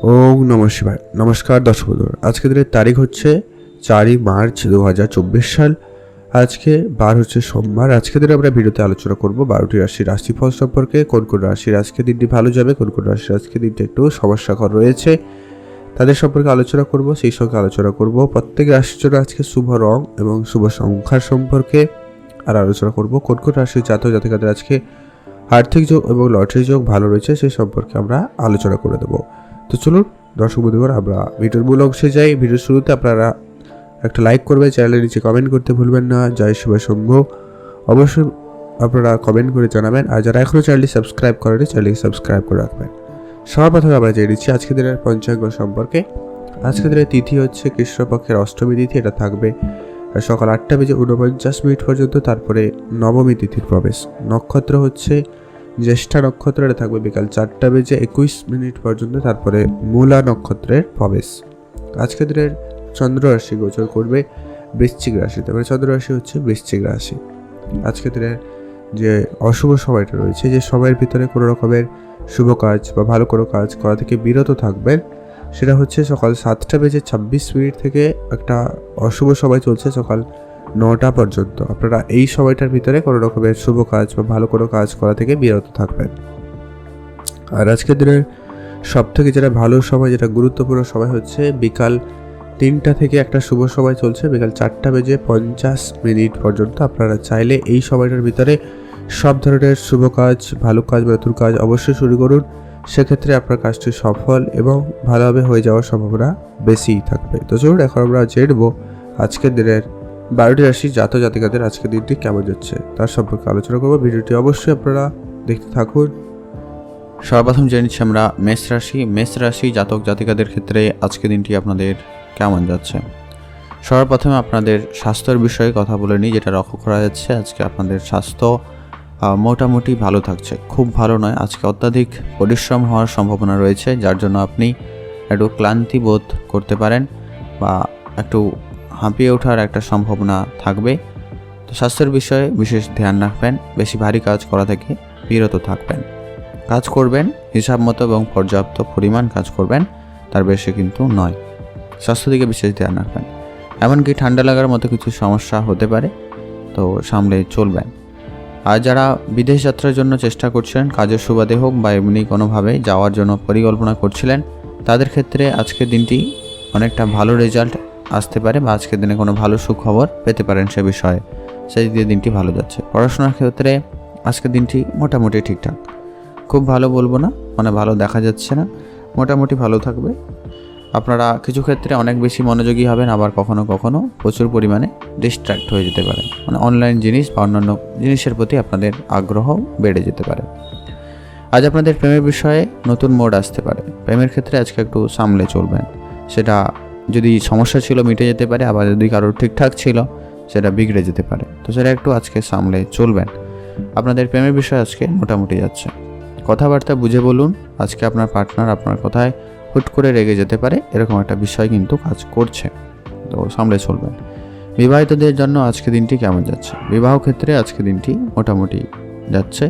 ওম নমঃ শিবায়। নমস্কার দর্শক বন্ধুরা, আজকে দিনের তারিখ হচ্ছে 4ই মার্চ 2024 সাল। আজকে বার হচ্ছে সোমবার। আজকে দিনে আমরা ভিডিওতে আলোচনা করব 12টি রাশির রাশিফল সম্পর্কে। কোন কোন রাশির আজকে দিনটি ভালো যাবে, কোন কোন রাশির আজকে দিনটি একটু সমস্যাকর রয়েছে, তাদের সম্পর্কে আলোচনা করব। সেই সঙ্গে আলোচনা করব প্রত্যেক রাশির জন্য আজকে শুভ রং এবং শুভ সংখ্যার সম্পর্কে। আর আলোচনা করব কোন কোন রাশির জাতক জাতিকাদের আজকে আর্থিক যোগ এবং লটারি যোগ ভালো রয়েছে, সেই সম্পর্কে আমরা আলোচনা করে দেবো। তো চলুন দর্শক বন্ধুরা, আমরা ভিডিওর মূল অংশে যাই। ভিডিওর শুরুতে আপনারা একটা লাইক করবেন, চ্যানেলের নিচে কমেন্ট করতে ভুলবেন না। জয় শিব শম্ভু অবশ্যই আপনারা কমেন্ট করে জানাবেন। আর যারা এখনও চ্যানেলটি সাবস্ক্রাইব করেনি, চ্যানেলটি সাবস্ক্রাইব করে রাখবেন। সবার প্রথমে আমরা জেনে নিচ্ছি আজকের দিনের পঞ্চাঙ্গ সম্পর্কে। আজকের দিনের তিথি হচ্ছে কৃষ্ণপক্ষের অষ্টমী তিথি। এটা থাকবে সকাল 8:49 পর্যন্ত। তারপরে নবমী তিথির প্রবেশ। নক্ষত্র হচ্ছে জ্যেষ্ঠা নক্ষত্র, এটা থাকবে বিকাল 4:21 পর্যন্ত। তারপরে মূলা নক্ষত্রের প্রবেশ। আজকের দিনের চন্দ্র রাশি গোচর করবে বৃশ্চিক রাশিতে, মানে চন্দ্র রাশি হচ্ছে বৃশ্চিক রাশি। আজকের দিনের যে অশুভ সময়টা রয়েছে, যে সময়ের ভিতরে কোনো রকমের শুভ কাজ বা ভালো কোনো কাজ করা থেকে বিরত থাকবেন, সেটা হচ্ছে সকাল 7:26 থেকে একটা অশুভ সময় চলছে সকাল 9টা পর্যন্ত। আপনারা এই সময়টার ভিতরে কোনো রকমের শুভ কাজ বা ভালো কোনো কাজ করা থেকে বিরত থাকবেন। আর আজকের দিনের সব থেকে যেটা ভালো সময়, যেটা গুরুত্বপূর্ণ সময় হচ্ছে বিকাল 3টা থেকে একটা শুভ সময় চলছে বিকাল 4:50 পর্যন্ত। আপনারা চাইলে এই সময়টার ভিতরে সব ধরনের শুভ কাজ, ভালো কাজ বা নতুন কাজ অবশ্যই শুরু করুন। সেক্ষেত্রে আপনার কাজটি সফল এবং ভালোভাবে হয়ে যাওয়ার সম্ভাবনা বেশিই থাকবে। তো চলুন এখন আমরা জেনে নেব আজকের দিনের 12টি রাশি জাতক জাতিকাদের আজকের দিনটি কেমন যাচ্ছে তার সম্পর্কে আলোচনা করব। ভিডিওটি অবশ্যই আপনারা দেখতে থাকুন। সর্বপ্রথম জেনে নিচ্ছি আমরা মেষ রাশি জাতক জাতিকাদের ক্ষেত্রে আজকের দিনটি আপনাদের কেমন যাচ্ছে। সর্বপ্রথমে আপনাদের স্বাস্থ্যের বিষয়ে কথা বলে নিই। যেটা লক্ষ্য করা যাচ্ছে, আজকে আপনাদের স্বাস্থ্য মোটামুটি ভালো থাকছে, খুব ভালো নয়। আজকে অত্যাধিক পরিশ্রম হওয়ার সম্ভাবনা রয়েছে, যার জন্য আপনি একটু ক্লান্তি বোধ করতে পারেন বা একটু হাঁপিয়ে ওঠার একটা সম্ভাবনা থাকবে। তো স্বাস্থ্যের বিষয়ে বিশেষ ধ্যান রাখবেন। বেশি ভারী কাজ করা থেকে বিরত থাকবেন। কাজ করবেন হিসাব মতো এবং পর্যাপ্ত পরিমাণ কাজ করবেন, তার বেশি কিন্তু নয়। স্বাস্থ্য দিকে বিশেষ ধ্যান রাখবেন। এমনকি ঠান্ডা লাগার মতো কিছু সমস্যা হতে পারে, তো সামলে চলবেন। আর যারা বিদেশ যাত্রার জন্য চেষ্টা করছিলেন, কাজের সুবাদে হোক বা এমনি কোনোভাবে যাওয়ার জন্য পরিকল্পনা করছিলেন, তাদের ক্ষেত্রে আজকের দিনটি অনেকটা ভালো রেজাল্ট আসতে পারে বা আজকের দিনে কোনো ভালো সুখবর পেতে পারেন সে বিষয়ে। সেই দিয়ে দিনটি ভালো যাচ্ছে। পড়াশোনার ক্ষেত্রে আজকের দিনটি মোটামুটি ঠিকঠাক, খুব ভালো বলবো না, মানে ভালো দেখা যাচ্ছে না, মোটামুটি ভালো থাকবে। আপনারা কিছু ক্ষেত্রে অনেক বেশি মনোযোগী হবেন, আবার কখনো কখনো প্রচুর পরিমাণে ডিস্ট্র্যাক্ট হয়ে যেতে পারে, মানে অনলাইন জিনিস বা অন্যান্য জিনিসের প্রতি আপনাদের আগ্রহ বেড়ে যেতে পারে। আজ আপনাদের প্রেমের বিষয়ে নতুন মোড আসতে পারে। প্রেমের ক্ষেত্রে আজকে একটু সামলে চলবেন। সেটা যদি সমস্যা ছিল মিটে যেতে পারে, আবার যদি কারোর ঠিকঠাক ছিল সেটা বিগড়ে যেতে পারে। তো সেটা একটু আজকে সামলে চলবেন। আপনাদের প্রেমের বিষয় আজকে মোটামুটি যাচ্ছে। কথাবার্তা বুঝে বলুন। আজকে আপনার পার্টনার আপনার কথায় হুট করে রেগে যেতে পারে, এরকম একটা বিষয় কিন্তু কাজ করছে, তো সামলে চলবেন। বিবাহিতদের জন্য আজকে দিনটি কেমন যাচ্ছে। বিবাহ ক্ষেত্রে আজকে দিনটি মোটামুটি যাচ্ছে।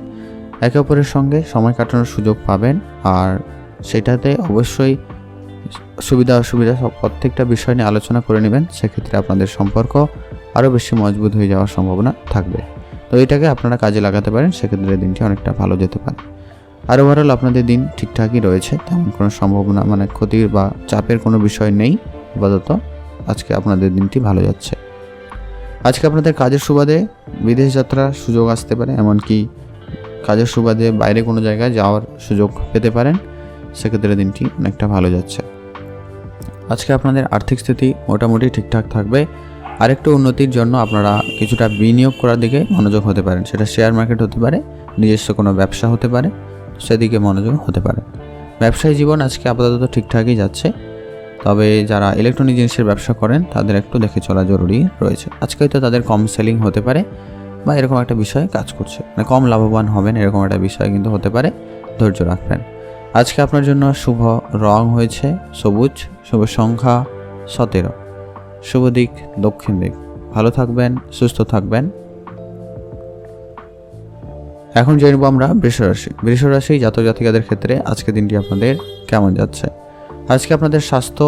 একে অপরের সঙ্গে সময় কাটানোর সুযোগ পাবেন, আর সেটাতে অবশ্যই সুবিধা অসুবিধা সব প্রত্যেকটা বিষয় নিয়ে আলোচনা করে নেবেন। সেক্ষেত্রে আপনাদের সম্পর্ক আরও বেশি মজবুত হয়ে যাওয়ার সম্ভাবনা থাকবে। তো এটাকে আপনারা কাজে লাগাতে পারেন, সেক্ষেত্রে দিনটি অনেকটা ভালো যেতে পারে। আর ওভারঅল আপনাদের দিন ঠিকঠাকই রয়েছে, তেমন কোনো সম্ভাবনা মানে ক্ষতির বা চাপের কোনো বিষয় নেই। আপাতত আজকে আপনাদের দিনটি ভালো যাচ্ছে। আজকে আপনাদের কাজের সুবাদে বিদেশ যাত্রার সুযোগ আসতে পারে, এমনকি কাজের সুবাদে বাইরে কোনো জায়গায় যাওয়ার সুযোগ পেতে পারেন। সেক্ষেত্রে দিনটি অনেকটা ভালো যাচ্ছে। আজকে আপনাদের আর্থিক স্থিতি মোটামুটি ঠিকঠাক থাকবে। আরেকটু উন্নতির জন্য আপনারা কিছুটা বিনিয়োগ করার দিকে মনোযোগ হতে পারেন। সেটা শেয়ার মার্কেট হতে পারে, নিজস্ব কোনো ব্যবসা হতে পারে, সেদিকে মনোযোগ হতে পারে। ব্যবসায়ী জীবন আজকে আপাতত ঠিকঠাকই যাচ্ছে, তবে যারা ইলেকট্রনিক জিনিসের ব্যবসা করেন তাদের একটু দেখে চলা জরুরি রয়েছে। আজকে হয়তো তাদের কম সেলিং হতে পারে বা এরকম একটা বিষয় কাজ করছে, মানে কম লাভবান হবেন, এরকম একটা বিষয় কিন্তু হতে পারে। ধৈর্য রাখবেন। আজকে আপনার জন্য শুভ রং হয়েছে সবুজ, শুভ সংখ্যা 17, শুভ দিক দক্ষিণ দিক। ভালো থাকবেন, সুস্থ থাকবেন। এখন জেনে নেব আমরা বৃষ রাশি জাতক জাতিকাদের ক্ষেত্রে আজকের দিনটি আপনাদের কেমন যাচ্ছে। আজকে আপনাদের স্বাস্থ্য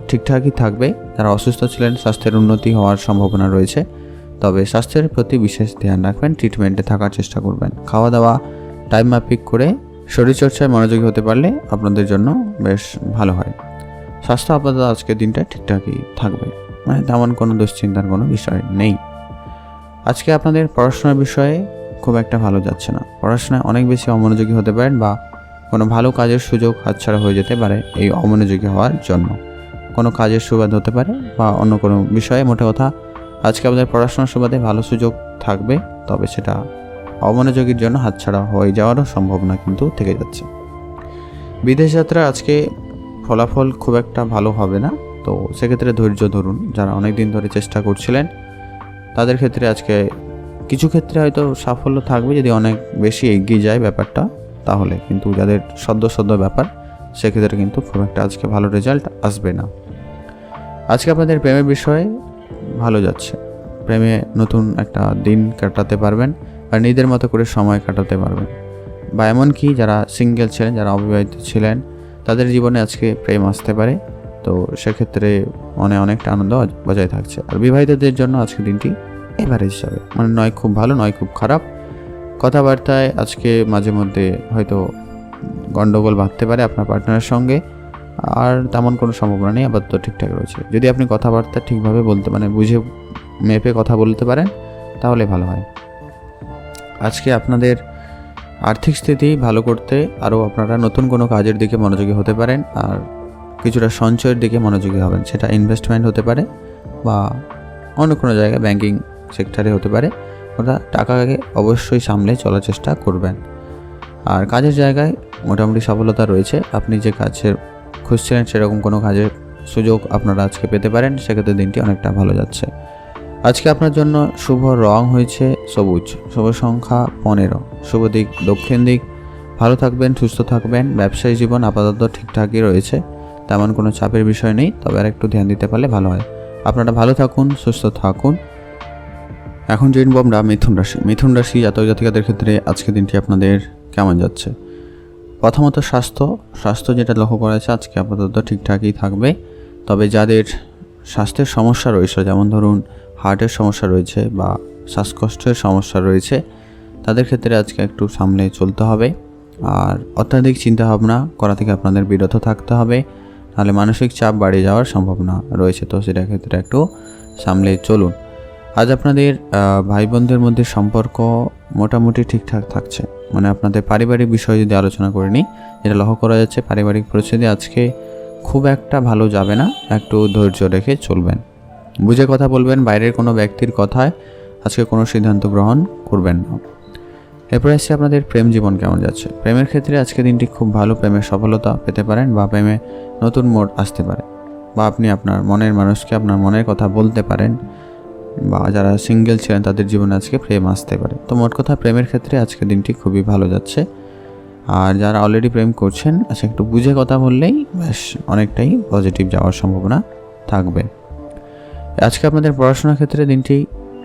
ঠিকঠাকই থাকবে। যারা অসুস্থ ছিলেন স্বাস্থ্যের উন্নতি হওয়ার সম্ভাবনা রয়েছে, তবে স্বাস্থ্যের প্রতি বিশেষ ধ্যান রাখবেন, ট্রিটমেন্টে থাকার চেষ্টা করবেন। খাওয়া দাওয়া টাইম মাফিক করে শরীরচর্চায় মনোযোগী হতে পারলে আপনাদের জন্য বেশ ভালো হয়। স্বাস্থ্য আপাতত আজকের দিনটা ঠিকঠাকই থাকবে, মানে তেমন কোনো দুশ্চিন্তার কোনো বিষয় নেই। আজকে আপনাদের পড়াশোনার বিষয়ে খুব একটা ভালো যাচ্ছে না, পড়াশোনায় অনেক বেশি অমনোযোগী হতে পারেন বা কোনো ভালো কাজের সুযোগ হাতছাড়া হয়ে যেতে পারে এই অমনোযোগী হওয়ার জন্য। কোনো কাজের সুবাদ হতে পারে বা অন্য কোনো বিষয়ে, মোটা কথা আজকে আপনাদের পড়াশোনার সুবাদে ভালো সুযোগ থাকবে, তবে সেটা অমনোযোগীর জন্য হাতছাড়া হয়ে যাওয়ারও সম্ভাবনা কিন্তু থেকে যাচ্ছে। বিদেশ যাত্রা আজকে ফলাফল খুব একটা ভালো হবে না, তো সেক্ষেত্রে ধৈর্য ধরুন। যারা অনেক দিন ধরে চেষ্টা করছিলেন তাদের ক্ষেত্রে আজকে কিছু ক্ষেত্রে হয়তো সাফল্য থাকবে যদি অনেক বেশি এগিয়ে যায় ব্যাপারটা, তাহলে। কিন্তু যাদের সদ্য ব্যাপার সেক্ষেত্রে কিন্তু খুব একটা আজকে ভালো রেজাল্ট আসবে না। আজকে আপনাদের প্রেমের বিষয়ে ভালো যাচ্ছে, প্রেমে নতুন একটা দিন কাটাতে পারবেন বা নিজেদের মতো করে সময় কাটাতে পারবেন। বা এমনকি যারা সিঙ্গেল ছিলেন, যারা অবিবাহিত ছিলেন, তাদের জীবনে আজকে প্রেম আসতে পারে, তো সেক্ষেত্রে অনেকটা আনন্দ বজায় থাকছে। আর বিবাহিতদের জন্য আজকে দিনটি এভারেজ যাবে, মানে নয় খুব ভালো নয় খুব খারাপ। কথাবার্তায় আজকে মাঝে মধ্যে হয়তো গণ্ডগোল বাঁধতে পারে আপনার পার্টনারের সঙ্গে, আর তেমন কোনো সম্ভাবনা নেই, আপাতত ঠিকঠাক রয়েছে। যদি আপনি কথাবার্তা ঠিকভাবে বলতে, মানে বুঝে মেপে কথা বলতে পারেন তাহলে ভালো হয়। আজকে আপনাদের আর্থিক স্থিতি ভালো করতে আরও আপনারা নতুন কোনো কাজের দিকে মনোযোগী হতে পারেন, আর কিছুটা সঞ্চয়ের দিকে মনোযোগী হবেন। সেটা ইনভেস্টমেন্ট হতে পারে বা অন্য কোনো জায়গায় ব্যাংকিং সেক্টরে হতে পারে। ওটা টাকাকে অবশ্যই সামলে চলার চেষ্টা করবেন। আর কাজের জায়গায় মোটামুটি সফলতা রয়েছে। আপনি যে কাজের খুঁজছিলেন সেরকম কোনো কাজের সুযোগ আপনারা আজকে পেতে পারেন, সেক্ষেত্রে দিনটি অনেকটা ভালো যাচ্ছে। আজকে আপনার জন্য শুভ রং হয়েছে সবুজ, শুভ সংখ্যা 15, শুভ দিক দক্ষিণ দিক। ভালো থাকবেন, সুস্থ থাকবেন। ব্যবসায়ী জীবন আপাতত ঠিকঠাকই রয়েছে, তেমন কোনো চাপের বিষয় নেই, তবে আর একটু ধ্যান দিতে পারলে ভালো হয়। আপনারা ভালো থাকুন, সুস্থ থাকুন। এখন জানবো আমরা মিথুন রাশি জাতক জাতিকাদের ক্ষেত্রে আজকে দিনটি আপনাদের কেমন যাচ্ছে। প্রথমত স্বাস্থ্য যেটা লক্ষ্য করা যাচ্ছে আজকে আপাতত ঠিকঠাকই থাকবে, তবে যাদের স্বাস্থ্যের সমস্যা রয়েছে, যেমন ধরুন হার্টের সমস্যা রয়েছে বা শ্বাসকষ্টের সমস্যা রয়েছে, তাদের ক্ষেত্রে আজকে একটু সামলে চলতে হবে। আর অত্যাধিক চিন্তাভাবনা করা থেকে আপনাদের বিরত থাকতে হবে, নাহলে মানসিক চাপ বাড়িয়ে যাওয়ার সম্ভাবনা রয়েছে, তো সেটার ক্ষেত্রে একটু সামলে চলুন। আজ আপনাদের ভাই বোনদের মধ্যে সম্পর্ক মোটামুটি ঠিকঠাক থাকছে, মানে আপনাদের পারিবারিক বিষয় যদি আলোচনা করে নিই, যেটা লক্ষ্য করা যাচ্ছে পারিবারিক পরিস্থিতি আজকে খুব একটা ভালো যাবে না, একটু ধৈর্য রেখে চলবেন, বুঝে কথা বলবেন। বাইরের কোনো ব্যক্তির কথায় আজকে কোনো সিদ্ধান্ত গ্রহণ করবেন না। এরপরে আসছে আপনাদের প্রেম জীবন কেমন যাচ্ছে। প্রেমের ক্ষেত্রে আজকে দিনটি খুব ভালো, প্রেমের সফলতা পেতে পারেন বা প্রেমে নতুন মোড় আসতে পারে, বা আপনি আপনার মনের মানুষকে আপনার মনের কথা বলতে পারেন, বা যারা সিঙ্গেল ছিলেন তাদের জীবনে আজকে প্রেম আসতে পারে। তো মোট কথা প্রেমের ক্ষেত্রে আজকে দিনটি খুবই ভালো যাচ্ছে। আর যারা অলরেডি প্রেম করছেন আচ্ছা একটু বুঝে কথা বললেই বেশ অনেকটাই পজিটিভ যাওয়ার সম্ভাবনা থাকবে। আজকে আপনাদের পড়াশোনার ক্ষেত্রে দিনটি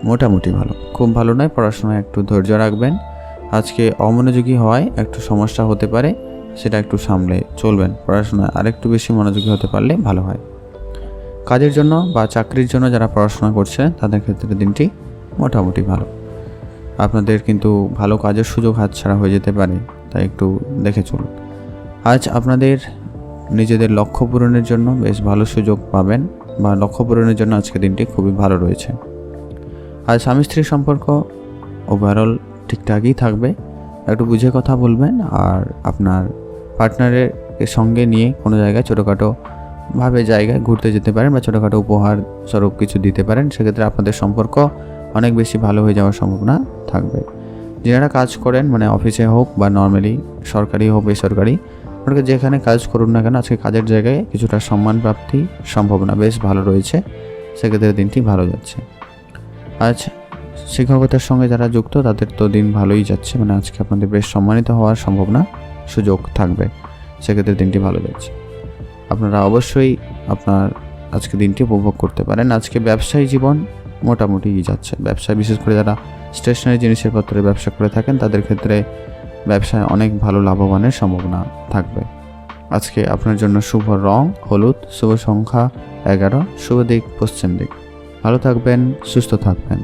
মোটামুটি ভালো, খুব ভালো নয়। পড়াশোনায় একটু ধৈর্য রাখবেন। আজকে অমনোযোগী হওয়ায় একটু সমস্যা হতে পারে, সেটা একটু সামলে চলবেন। পড়াশোনায় আরেকটু বেশি মনোযোগী হতে পারলে ভালো হয়। কাজের জন্য বা চাকরির জন্য যারা পড়াশোনা করছেন তাদের ক্ষেত্রে দিনটি মোটামুটি ভালো। আপনাদের কিন্তু ভালো কাজের সুযোগ হাতছাড়া হয়ে যেতে পারে, তাই একটু দেখে চলুন। আজ আপনাদের নিজেদের লক্ষ্য পূরণের জন্য বেশ ভালো সুযোগ পাবেন, বা লক্ষ্য পূরণের জন্য আজকে দিনটি খুবই ভালো রয়েছে। আজ স্বামী স্ত্রীর সম্পর্ক ওভারঅল ঠিকঠাকই থাকবে, একটু বুঝে কথা বলবেন। আর আপনার পার্টনারের সঙ্গে নিয়ে কোনো জায়গায় ছোটোখাটো জায়গায় ঘুরতে যেতে পারেন বা ছোটোখাটো উপহার স্বরূপ কিছু দিতে পারেন, সেক্ষেত্রে আপনাদের সম্পর্ক অনেক বেশি ভালো হয়ে যাওয়ার সম্ভাবনা থাকবে। যারা কাজ করেন, মানে অফিসে হোক বা নর্মালি সরকারি হোক বেসরকারি, আপনাকে যেখানে কাজ করুন না কেন আজকে কাজের জায়গায় কিছুটা সম্মান প্রাপ্তি সম্ভাবনা বেশ ভালো রয়েছে, সেক্ষেত্রে দিনটি ভালো যাচ্ছে। আজ শিক্ষকতার সঙ্গে যারা যুক্ত তাদের তো দিন ভালোই যাচ্ছে, মানে আজকে আপনাদের বেশ সম্মানিত হওয়ার সম্ভাবনা সুযোগ থাকবে, সেক্ষেত্রে দিনটি ভালো যাচ্ছে। আপনারা অবশ্যই আপনার আজকে দিনটি উপভোগ করতে পারেন। আজকে ব্যবসায়ী জীবন মোটামুটি যাচ্ছে। ব্যবসায় বিশেষ করে যারা স্টেশনারি জিনিসের পত্রের ব্যবসা করে থাকেন তাদের ক্ষেত্রে ব্যবসায় অনেক ভালো লাভবানের সম্ভাবনা থাকবে। আজকে আপনার জন্য শুভ রং হলুদ, শুভ সংখ্যা 11, শুভ দিক পশ্চিম দিক। ভালো থাকবেন, সুস্থ থাকবেন।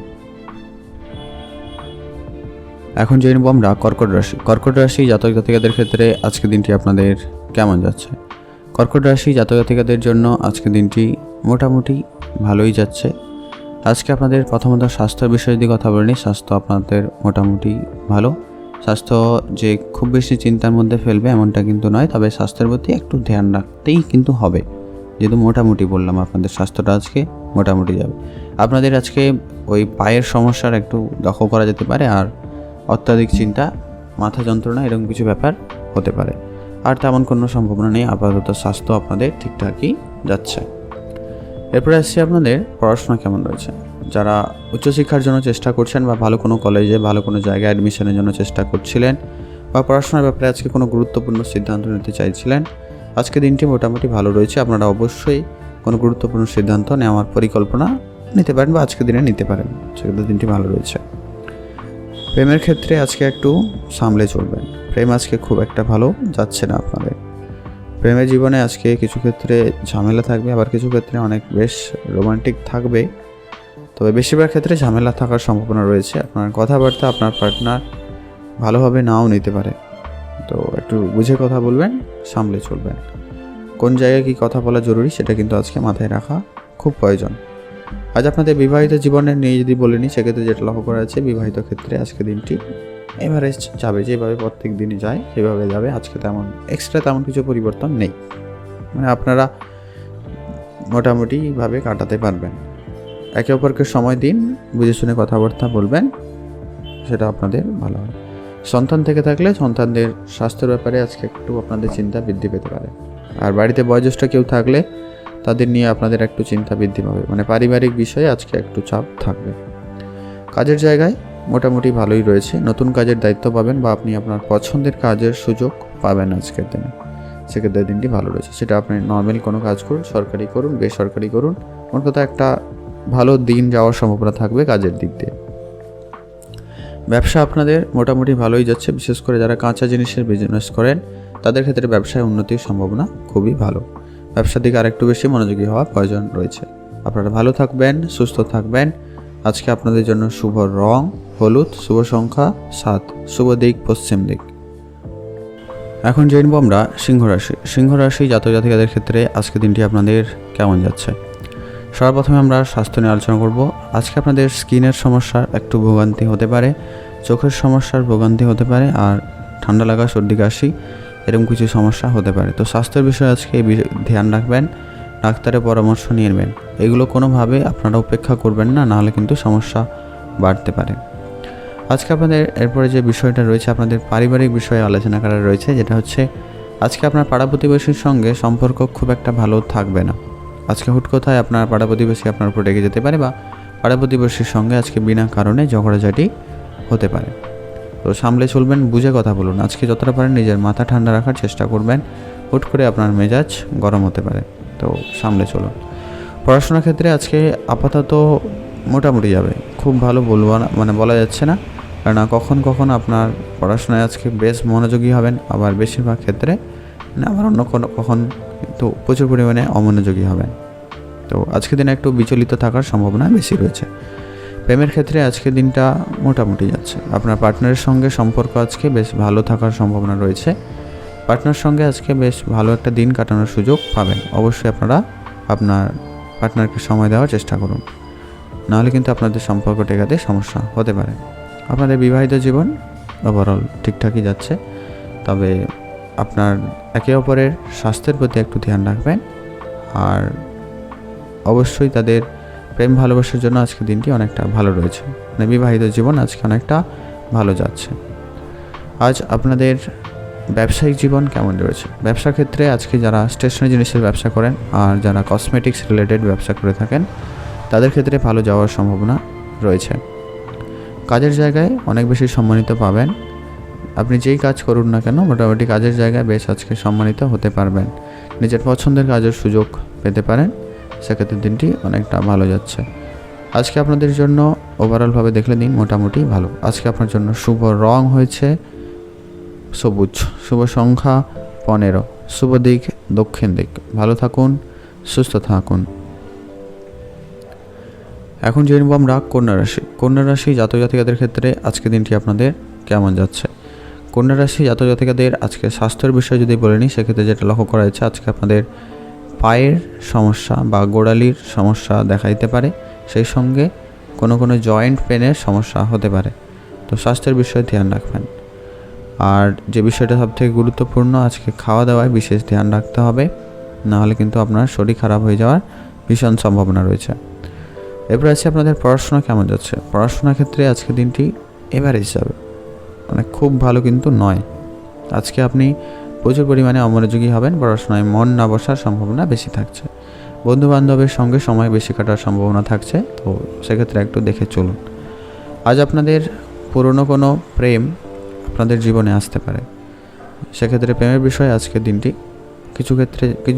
এখন জেনে নেব আমরা কর্কট রাশি। কর্কট রাশি জাতক জাতিকাদের ক্ষেত্রে আজকে দিনটি আপনাদের কেমন যাচ্ছে? কর্কট রাশি জাতক জাতিকাদের জন্য আজকে দিনটি মোটামুটি ভালোই যাচ্ছে। আজকে আপনাদের প্রথমত স্বাস্থ্যের বিষয়ে যদি কথা বলি, স্বাস্থ্য আপনাদের মোটামুটি ভালো। স্বাস্থ্য যে খুব বেশি চিন্তার মধ্যে ফেলবে এমনটা কিন্তু নয়, তবে স্বাস্থ্যের প্রতি একটু ধ্যান রাখতেই কিন্তু হবে। যেহেতু মোটামুটি বললাম, আপনাদের স্বাস্থ্যটা আজকে মোটামুটি যাবে। আপনাদের আজকে ওই পায়ের সমস্যার একটু লক্ষ্য করা যেতে পারে, আর অত্যাধিক চিন্তা, মাথা যন্ত্রণা এরকম কিছু ব্যাপার হতে পারে। আর তেমন কোনো সম্ভাবনা নেই, আপাতত স্বাস্থ্য আপনাদের ঠিকঠাকই যাচ্ছে। এরপরে আসছি আপনাদের পড়াশোনা কেমন রয়েছে। যারা উচ্চশিক্ষার জন্য চেষ্টা করছেন বা ভালো কোনো কলেজে ভালো কোনো জায়গায় অ্যাডমিশনের জন্য চেষ্টা করছিলেন বা পড়াশোনার ব্যাপারে আজকে কোনো গুরুত্বপূর্ণ সিদ্ধান্ত নিতে চাইছিলেন, আজকে দিনটি মোটামুটি ভালো রয়েছে। আপনারা অবশ্যই কোনো গুরুত্বপূর্ণ সিদ্ধান্ত নেওয়ার পরিকল্পনা নিতে পারেন বা আজকে দিনে নিতে পারেন, সেক্ষেত্রে দিনটি ভালো রয়েছে। প্রেমের ক্ষেত্রে আজকে একটু সামলে চলবেন। প্রেম আজকে খুব একটা ভালো যাচ্ছে না আপনাদের। প্রেমের জীবনে আজকে কিছু ক্ষেত্রে ঝামেলা থাকবে, আবার কিছু ক্ষেত্রে অনেক বেশ রোমান্টিক থাকবে, তবে বেশিরভাগ ক্ষেত্রে ঝামেলা থাকার সম্ভাবনা রয়েছে। আপনার কথাবার্তা আপনার পার্টনার ভালোভাবে নাও নিতে পারে, তো একটু বুঝে কথা বলবেন, সামলে চলবেন। কোন জায়গায় কী কথা বলা জরুরি সেটা কিন্তু আজকে মাথায় রাখা খুব প্রয়োজন। আজ আপনাদের বিবাহিত জীবনের নিয়ে যদি বলে নিই, সেক্ষেত্রে যেটা লক্ষ্য করা যাচ্ছে, বিবাহিত ক্ষেত্রে আজকে দিনটি এভারেজ যাবে, যেভাবে প্রত্যেক দিনই যায় সেভাবে যাবে। আজকে তেমন কিছু পরিবর্তন নেই, মানে আপনারা মোটামুটিভাবে কাটাতে পারবেন। একে অপরকে সময় দিন, বুঝে শুনে কথাবার্তা বলবেন, সেটা আপনাদের ভালো হয়। সন্তান থেকে থাকলে সন্তানদের স্বাস্থ্যের ব্যাপারে আজকে একটু আপনাদের চিন্তা বৃদ্ধি পেতে পারে। আর বাড়িতে বয়োজ্যেষ্ঠ কেউ থাকলে তাদের নিয়ে আপনাদের একটু চিন্তা বৃদ্ধি পাবে, মানে পারিবারিক বিষয়ে আজকে একটু চাপ থাকবে। কাজের জায়গায় মোটামুটি ভালোই রয়েছে। নতুন কাজের দায়িত্ব পাবেন বা আপনি আপনার পছন্দের কাজের সুযোগ পাবেন আজকের দিনে, সেক্ষেত্রে দিনটি ভালো রয়েছে। সেটা আপনি নর্মাল কোনো কাজ করুন, সরকারি করুন, বেসরকারি করুন, কোন কথা একটা ভালো দিন যাওয়ার সম্ভাবনা থাকবে কাজের দিক দিয়ে। ব্যবসা আপনাদের মোটামুটি ভালোই যাচ্ছে, বিশেষ করে যারা কাঁচা জিনিসের বিজনেস করেন তাদের ক্ষেত্রে ব্যবসায় উন্নতির সম্ভাবনা খুবই ভালো। ব্যবসার দিকে আরেকটু বেশি মনোযোগী হওয়া প্রয়োজন রয়েছে। আপনারা ভালো থাকবেন, সুস্থ থাকবেন। আজকে আপনাদের জন্য শুভ রং হলুদ, শুভ সংখ্যা 7, শুভ দিক পশ্চিম দিক। এখন জেনব আমরা সিংহ রাশি। সিংহ রাশি জাতক জাতিকাদের ক্ষেত্রে আজকে দিনটি আপনাদের কেমন যাচ্ছে। সর্বপ্রথমে আমরা স্বাস্থ্য নিয়ে আলোচনা করব। আজকে আপনাদের স্কিনের সমস্যার একটু ভোগান্তি হতে পারে, চোখের সমস্যার ভোগান্তি হতে পারে, আর ঠান্ডা লাগা, সর্দি কাশি এরকম কিছু সমস্যা হতে পারে। তো স্বাস্থ্যের বিষয়ে আজকে ধ্যান রাখবেন, ডাক্তারের পরামর্শ নিয়ে নেবেন। এগুলো কোনোভাবে আপনারা উপেক্ষা করবেন না, নাহলে কিন্তু সমস্যা বাড়তে পারে। আজকে আপনাদের এরপরে যে বিষয়টা রয়েছে, আপনাদের পারিবারিক বিষয়ে আলোচনা করা রয়েছে, যেটা হচ্ছে আজকে আপনার পাড়া প্রতিবেশীর সঙ্গে সম্পর্ক খুব একটা ভালো থাকবে না। আজকে হুট কথায় আপনার পাড়া প্রতিবেশী আপনার উপর রেগে যেতে পারে, বা পাড়া প্রতিবেশীর সঙ্গে আজকে বিনা কারণে ঝগড়াঝাটি হতে পারে। তো সামলে চলবেন, বুঝে কথা বলুন। আজকে যতটা পারেন নিজের মাথা ঠান্ডা রাখার চেষ্টা করবেন, হুট করে আপনার মেজাজ গরম হতে পারে, তো সামলে চলুন। পড়াশোনার ক্ষেত্রে আজকে আপাতত মোটামুটি যাবে, খুব ভালো বলবো না, মানে বলা যাচ্ছে না, কারণ কখন কখন আপনার পড়াশোনায় আজকে বেশ মনোযোগী হবেন, আবার বেশিরভাগ ক্ষেত্রে আবার অন্য কখন কিন্তু প্রচুর পরিমাণে অমনোযোগী হবেন। তো আজকের দিনে একটু বিচলিত থাকার সম্ভাবনা বেশি রয়েছে। প্রেমের ক্ষেত্রে আজকের দিনটা মোটামুটি যাচ্ছে। আপনার পার্টনারের সঙ্গে সম্পর্ক আজকে বেশ ভালো থাকার সম্ভাবনা রয়েছে। পার্টনার সঙ্গে আজকে বেশ ভালো একটা দিন কাটানোর সুযোগ পাবেন। অবশ্যই আপনারা আপনার পার্টনারকে সময় দেওয়ার চেষ্টা করুন, নাহলে কিন্তু আপনাদের সম্পর্ক টেকাতে সমস্যা হতে পারে। আপনাদের বিবাহিত জীবন ওভারঅল ঠিকঠাকই যাচ্ছে, তবে আপনার একে অপরের স্বাস্থ্যের প্রতি একটু ধ্যান রাখবেন। আর অবশ্যই তাদের প্রেম ভালোবাসার জন্য আজকে দিনটি অনেকটা ভালো রয়েছে, মানে বিবাহিত জীবন আজকে অনেকটা ভালো যাচ্ছে। আজ আপনাদের ব্যবসায়িক জীবন কেমন রয়েছে। ব্যবসার ক্ষেত্রে আজকে যারা স্টেশনারি জিনিসের ব্যবসা করেন আর যারা কসমেটিক্স রিলেটেড ব্যবসা করে থাকেন তাদের ক্ষেত্রে ভালো যাওয়ার সম্ভাবনা রয়েছে। কাজের জায়গায় অনেক বেশি সম্মানিত পাবেন। আপনি যেই কাজ করুন না কেন, মোটামুটি কাজের জায়গায় বেশ আজকে সম্মানিত হতে পারবেন। নিজের পছন্দের কাজের সুযোগ পেতে পারেন, সেক্ষেত্রে দিনটি অনেকটা ভালো যাচ্ছে। আজকে আপনাদের জন্য ওভারঅলভাবে দেখলে দিন মোটামুটি ভালো। আজকে আপনার জন্য শুভ রং হয়েছে সবুজ, শুভ সংখ্যা 15, শুভ দিক দক্ষিণ দিক। ভালো থাকুন, সুস্থ থাকুন। এখন জেনে নেব আমরা কন্যা রাশি। কন্যা রাশি জাতক জাতিকাদের ক্ষেত্রে আজকে দিনটি আপনাদের কেমন যাচ্ছে। কন্যা রাশি জাতক জাতিকাদের আজকে স্বাস্থ্যের বিষয়ে যদি বলে নিই, সেক্ষেত্রে যেটা লক্ষ্য করা যাচ্ছে আজকে আপনাদের পায়ের সমস্যা বা গোড়ালির সমস্যা দেখা দিতে পারে, সেই সঙ্গে কোনো জয়েন্ট পেনের সমস্যা হতে পারে। তো স্বাস্থ্যের বিষয়ে ধ্যান রাখবেন। আর যে বিষয়টা সবথেকে গুরুত্বপূর্ণ, আজকে খাওয়া দাওয়ায় বিশেষ ধ্যান রাখতে হবে, নাহলে কিন্তু আপনার শরীর খারাপ হয়ে যাওয়ার ভীষণ সম্ভাবনা রয়েছে। এরপর আছে আপনাদের পড়াশোনা কেমন যাচ্ছে। পড়াশোনার ক্ষেত্রে আজকে দিনটি এভারেজ যাবে, মানে খুব ভালো কিন্তু নয়। আজকে আপনি প্রচুর পরিমাণে অমনোযোগী হবেন, পড়াশোনায় মন না বসার সম্ভাবনা বেশি থাকছে। বন্ধুবান্ধবের সঙ্গে সময় বেশি কাটার সম্ভাবনা থাকছে, তো সেক্ষেত্রে একটু দেখে চলুন। আজ আপনাদের পুরনো কোনো প্রেম আপনাদের জীবনে আসতে পারে, সেক্ষেত্রে প্রেমের বিষয়ে আজকের দিনটি কিছু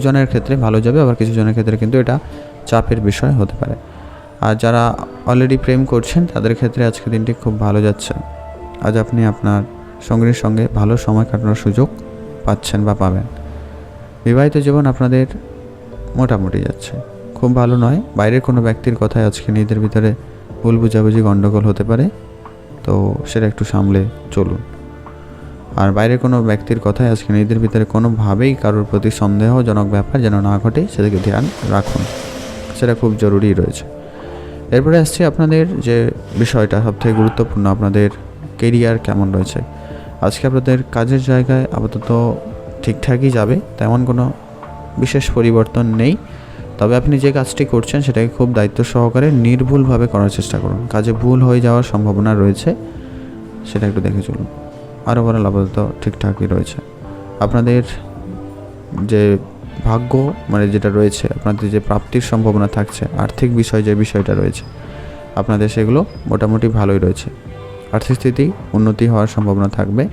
জনের ক্ষেত্রে ভালো যাবে, আবার কিছু জনের ক্ষেত্রে কিন্তু এটা চাপের বিষয় হতে পারে। আর যারা অলরেডি প্রেম করছেন তাদের ক্ষেত্রে আজকের দিনটি খুব ভালো যাচ্ছে। আজ আপনি আপনার সঙ্গীর সঙ্গে ভালো সময় কাটানোর সুযোগ পাচ্ছেন বা পাবেন। বিবাহিত জীবন আপনাদের মোটামুটি যাচ্ছে, খুব ভালো নয়। বাইরের কোনো ব্যক্তির কথায় আজকে নিজেদের ভিতরে ভুল বুঝাবুঝি গণ্ডগোল হতে পারে, তো সেটা একটু সামলে চলুন। আর বাইরের কোনো ব্যক্তির কথায় আজকে নিজেদের ভিতরে কোনোভাবেই কারোর প্রতি সন্দেহজনক ব্যাপার যেন না ঘটে, সেদিকে ধ্যান রাখুন, সেটা খুব জরুরি রয়েছে। এরপরে আসছে আপনাদের যে বিষয়টা সবথেকে গুরুত্বপূর্ণ, আপনাদের কেরিয়ার কেমন রয়েছে। আজকে আপনাদের কাজের জায়গায় আপাতত ঠিকঠাকই যাবে, তেমন কোনো বিশেষ পরিবর্তন নেই। তবে আপনি যে কাজটি করছেন সেটাকে খুব দায়িত্ব সহকারে নির্ভুলভাবে করার চেষ্টা করুন। কাজে ভুল হয়ে যাওয়ার সম্ভাবনা রয়েছে, সেটা একটু দেখে চলুন। আর ওভারঅল আপাতত ঠিকঠাকই রয়েছে। আপনাদের যে ভাগ্য মানে যেটা রয়েছে, আপনাদের যে প্রাপ্তির সম্ভাবনা থাকছে, আর্থিক বিষয় যে বিষয়টা রয়েছে আপনাদের, সেগুলো মোটামুটি ভালোই রয়েছে। আর্থিক স্থিতি উন্নতি হওয়ার সম্ভাবনা থাকবে।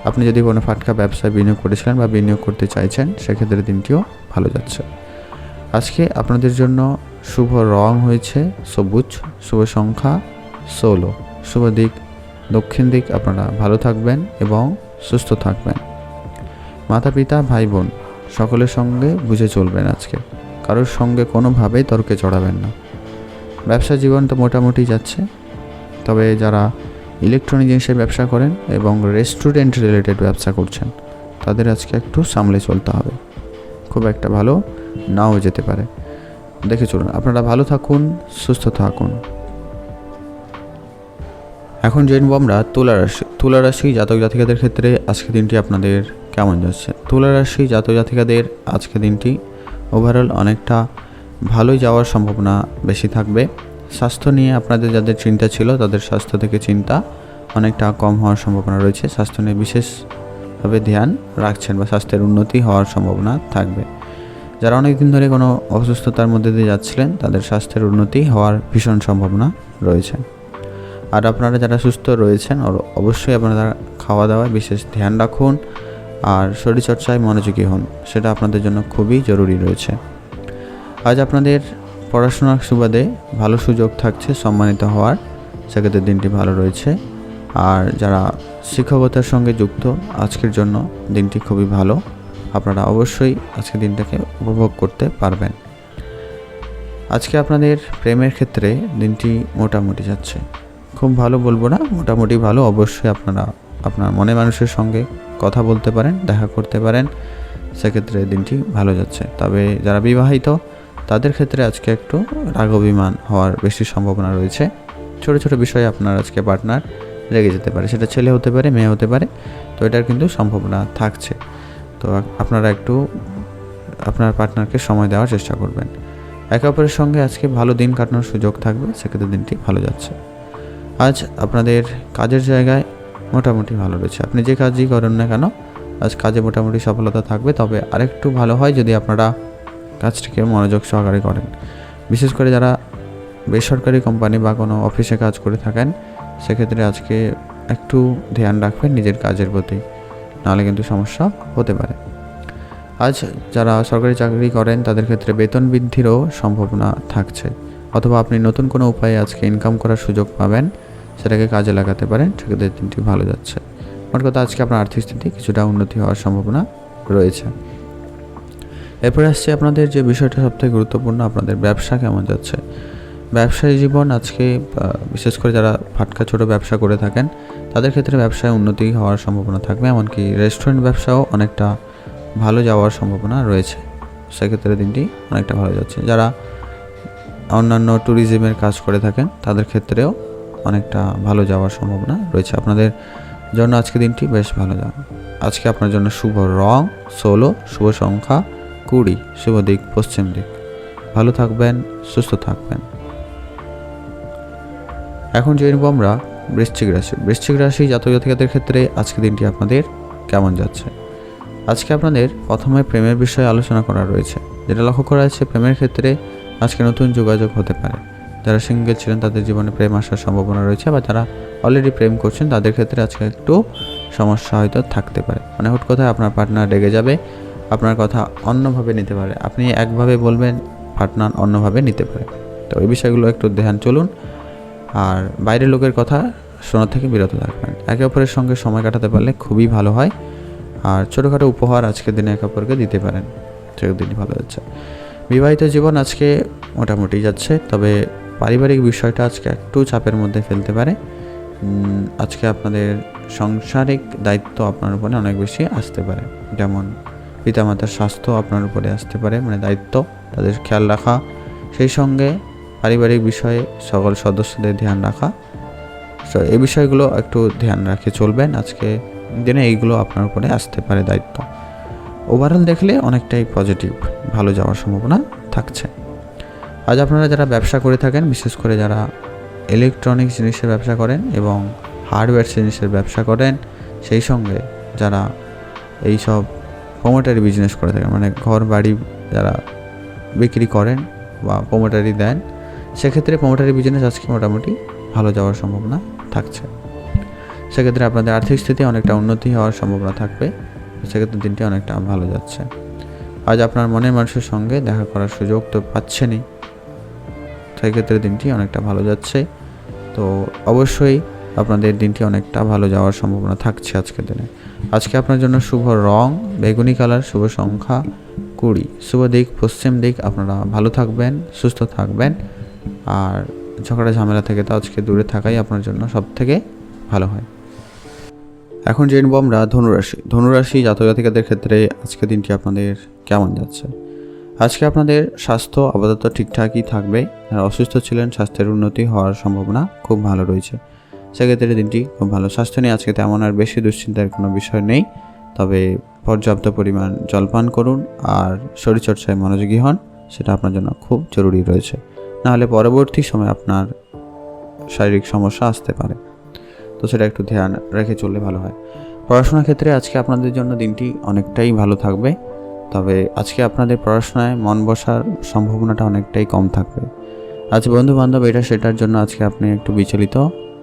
আপনি যদি কোনো ফাটকা ব্যবসায় বিনিয়োগ করেছিলেন বা বিনিয়োগ করতে চাইছেন, সেক্ষেত্রে দিনটিও ভালো যাচ্ছে। আজকে আপনাদের জন্য শুভ রং হয়েছে সবুজ, শুভ সংখ্যা 16, শুভ দিক দক্ষিণ দিক। আপনারা ভালো থাকবেন এবং সুস্থ থাকবেন। মাতা পিতা ভাই বোন সকলের সঙ্গে বুঝে চলবেন। আজকে কারোর সঙ্গে কোনোভাবেই তর্কে জড়াবেন না। ব্যবসা জীবন তো মোটামুটি যাচ্ছে, তবে যারা ইলেকট্রনিক জিনিসের ব্যবসা করেন এবং রেস্টুরেন্ট রিলেটেড ব্যবসা করছেন, তাদের আজকে একটু সামলে চলতে হবে, খুব একটা ভালো নাও যেতে পারে। দেখে চলুন। আপনারা ভালো থাকুন, সুস্থ থাকুন। এখন জানবো আমরা তুলা রাশি। তুলা রাশি জাতক জাতিকাদের ক্ষেত্রে আজকে দিনটি আপনাদের কেমন যাচ্ছে। তুলা রাশি জাতক জাতিকাদের আজকে দিনটি ওভারঅল অনেকটা ভালোই যাওয়ার সম্ভাবনা বেশি থাকবে। স্বাস্থ্য নিয়ে আপনাদের যাদের চিন্তা ছিল, তাদের স্বাস্থ্য থেকে চিন্তা অনেকটা কম হওয়ার সম্ভাবনা রয়েছে। স্বাস্থ্য নিয়ে বিশেষভাবে ধ্যান রাখছেন বা স্বাস্থ্যের উন্নতি হওয়ার সম্ভাবনা থাকবে। যারা অনেক দিন ধরে কোনো অসুস্থতার মধ্যে দিয়ে যাচ্ছিলেন, তাদের স্বাস্থ্যের উন্নতি হওয়ার ভীষণ সম্ভাবনা রয়েছে। আর আপনারা যারা সুস্থ রয়েছেন, অবশ্যই আপনারা খাওয়া দাওয়ায় বিশেষ ধ্যান রাখুন আর শরীরচর্চায় মনোযোগী হন, সেটা আপনাদের জন্য খুবই জরুরি রয়েছে। আজ আপনাদের পড়াশোনার সুবাদে ভালো সুযোগ থাকছে সম্মানিত হওয়ার, সেক্ষেত্রে দিনটি ভালো রয়েছে। আর যারা শিক্ষকতার সঙ্গে যুক্ত, আজকের জন্য দিনটি খুবই ভালো। আপনারা অবশ্যই আজকের দিনটাকে উপভোগ করতে পারবেন। আজকে আপনাদের প্রেমের ক্ষেত্রে দিনটি মোটামুটি যাচ্ছে, খুব ভালো বলবো না, মোটামুটি ভালো। অবশ্যই আপনারা আপনার মনে মানুষের সঙ্গে কথা বলতে পারেন, দেখা করতে পারেন, সেক্ষেত্রে দিনটি ভালো যাচ্ছে। তবে যারা বিবাহিত, তাদের ক্ষেত্রে আজকে একটু রাগ অভিমান হওয়ার বেশি সম্ভাবনা রয়েছে। ছোট ছোট বিষয়ে আপনার আজকে পার্টনার রেগে যেতে পারে, সেটা ছেলে হতে পারে, মেয়ে হতে পারে, তো এটার কিন্তু সম্ভাবনা থাকছে। তো আপনারা একটু আপনার পার্টনারকে সময় দেওয়ার চেষ্টা করবেন। একে অপরের সঙ্গে আজকে ভালো দিন কাটানোর সুযোগ থাকবে, সেক্ষেত্রে দিনটি ভালো যাচ্ছে। আজ আপনাদের কাজের জায়গায় মোটামুটি ভালো রয়েছে। আপনি যে কাজই করেন না কেন, আজ কাজে মোটামুটি সফলতা থাকবে। তবে আরেকটু ভালো হয় যদি আপনারা কাজটিকে মনোযোগ সহকারে করেন। বিশেষ করে যারা বেসরকারি কোম্পানি বা কোনো অফিসে কাজ করে থাকেন, সেক্ষেত্রে আজকে একটু ধ্যান রাখবেন নিজের কাজের প্রতি, নাহলে কিন্তু সমস্যা হতে পারে। আজ যারা সরকারি চাকরি করেন, তাদের ক্ষেত্রে বেতন বৃদ্ধিরও সম্ভাবনা থাকছে, অথবা আপনি নতুন কোনো উপায়ে আজকে ইনকাম করার সুযোগ পাবেন, সেটাকে কাজে লাগাতে পারেন, সেক্ষেত্রে দিনটি ভালো যাচ্ছে। মোট কথা, আজকে আপনার আর্থিক স্থিতি কিছুটা উন্নতি হওয়ার সম্ভাবনা রয়েছে। এরপরে আসছে আপনাদের যে বিষয়টা সবথেকে গুরুত্বপূর্ণ, আপনাদের ব্যবসা কেমন যাচ্ছে। ব্যবসায়ী জীবন আজকে বিশেষ করে যারা ফাটকা ছোটো ব্যবসা করে থাকেন তাদের ক্ষেত্রে ব্যবসায় উন্নতি হওয়ার সম্ভাবনা থাকবে, এমনকি রেস্টুরেন্ট ব্যবসাও অনেকটা ভালো যাওয়ার সম্ভাবনা রয়েছে। সেক্ষেত্রে দিনটি অনেকটা ভালো যাচ্ছে। যারা অন্যান্য ট্যুরিজমের কাজ করে থাকেন তাদের ক্ষেত্রেও অনেকটা ভালো যাওয়ার সম্ভাবনা রয়েছে। আপনাদের জন্য আজকে দিনটি বেশ ভালো যাবে। আজকে আপনার জন্য শুভ রং 16, শুভ সংখ্যা 20, শুভ দিক পশ্চিম দিক। ভালো থাকবেন, সুস্থ থাকবেন। এখন জেনে আমরা বৃশ্চিক রাশি। বৃশ্চিক রাশি জাতক জাতিকাদের ক্ষেত্রে আজকে দিনটি আপনাদের কেমন যাচ্ছে। আজকে আপনাদের প্রথমে প্রেমের বিষয়ে আলোচনা করা রয়েছে। যেটা লক্ষ্য করা যাচ্ছে, প্রেমের ক্ষেত্রে আজকে নতুন যোগাযোগ হতে পারে। যারা সিঙ্গেল ছিলেন তাদের জীবনে প্রেম আসার সম্ভাবনা রয়েছে, বা যারা অলরেডি প্রেম করছেন তাদের ক্ষেত্রে আজকে একটু সমস্যা হয়তো থাকতে পারে। মানে হুট কথায় আপনার পার্টনার রেগে যাবে, আপনার কথা অন্যভাবে নিতে পারে। আপনি একভাবে বলবেন, পার্টনার অন্যভাবে নিতে পারে। তো এই বিষয়গুলো একটু ধ্যান চলুন, আর বাইরের লোকের কথা শোনা থেকে বিরত থাকবেন। একে অপরের সঙ্গে সময় কাটাতে পারলে খুবই ভালো হয়। আর ছোটোখাটো উপহার আজকের দিনে একে অপরকে দিতে পারেন, সেগুলো দিনই ভালো যাচ্ছে। বিবাহিত জীবন আজকে মোটামুটি যাচ্ছে, তবে পারিবারিক বিষয়টা আজকে একটু চাপের মধ্যে ফেলতে পারে। আজকে আপনাদের সাংসারিক দায়িত্ব আপনার উপরে অনেক বেশি আসতে পারে, যেমন পিতামাতার স্বাস্থ্য আপনার উপরে আসতে পারে, মানে দায়িত্ব তাদের খেয়াল রাখা, সেই সঙ্গে পারিবারিক বিষয়ে সকল সদস্যদের ধ্যান রাখা। তো এই বিষয়গুলো একটু ধ্যান রাখে চলবেন। আজকে দিনে এইগুলো আপনার উপরে আসতে পারে দায়িত্ব। ওভারঅল দেখলে অনেকটাই পজিটিভ, ভালো যাওয়ার সম্ভাবনা থাকছে। আজ আপনারা যারা ব্যবসা করে থাকেন, বিশেষ করে যারা ইলেকট্রনিক্স জিনিসের ব্যবসা করেন এবং হার্ডওয়্যার জিনিসের ব্যবসা করেন, সেই সঙ্গে যারা এইসব প্রমোটারি বিজনেস করে থাকেন, মানে ঘর বাড়ি যারা বিক্রি করেন বা প্রমোটারি দেন, সেক্ষেত্রে প্রমোটারি বিজনেস আজকে মোটামুটি ভালো যাওয়ার সম্ভাবনা থাকছে। সেক্ষেত্রে আপনাদের আর্থিক স্থিতি অনেকটা উন্নতি হওয়ার সম্ভাবনা থাকবে। সেক্ষেত্রে দিনটি অনেকটা ভালো যাচ্ছে। আজ আপনার মনের মানুষের সঙ্গে দেখা করার সুযোগ তো পাচ্ছেনই, সেক্ষেত্রে দিনটি অনেকটা ভালো যাচ্ছে। তো অবশ্যই আপনাদের দিনটি অনেকটা ভালো যাওয়ার সম্ভাবনা থাকছে আজকের দিনে। আজকে আপনার জন্য শুভ রং বেগুনি কালার, শুভ সংখ্যা 20, শুভ দিক পশ্চিম দিক। আপনারা ভালো থাকবেন, সুস্থ থাকবেন, আর ঝগড়া ঝামেলা থেকে তো আজকে দূরে থাকাই আপনার জন্য সব থেকে ভালো হয়। এখন জেনব আমরা ধনুরাশি। ধনুরাশি জাতক জাতিকাদের ক্ষেত্রে আজকে দিনটি আপনাদের কেমন যাচ্ছে। আজকে আপনাদের স্বাস্থ্য আপাতত ঠিকঠাকই থাকবে। যারা অসুস্থ ছিলেন স্বাস্থ্যের উন্নতি হওয়ার সম্ভাবনা খুব ভালো রয়েছে। সেক্ষেত্রে দিনটি খুব ভালো। স্বাস্থ্য নিয়ে আজকে তেমন আর বেশি দুশ্চিন্তার কোনো বিষয় নেই, তবে পর্যাপ্ত পরিমাণ জলপান করুন আর শরীরচর্চায় মনোযোগী হন, সেটা আপনার জন্য খুব জরুরি রয়েছে। নাহলে পরবর্তী সময় আপনার শারীরিক সমস্যা আসতে পারে, তো সেটা একটু ধ্যান রেখে চললে ভালো হয়। পড়াশোনার ক্ষেত্রে আজকে আপনাদের জন্য দিনটি অনেকটাই ভালো থাকবে, তবে আজকে আপনাদের পড়াশোনায় মন বসার সম্ভাবনাটা অনেকটাই কম থাকবে। আজ বন্ধু বান্ধব এটা সেটার জন্য আজকে আপনি একটু বিচলিত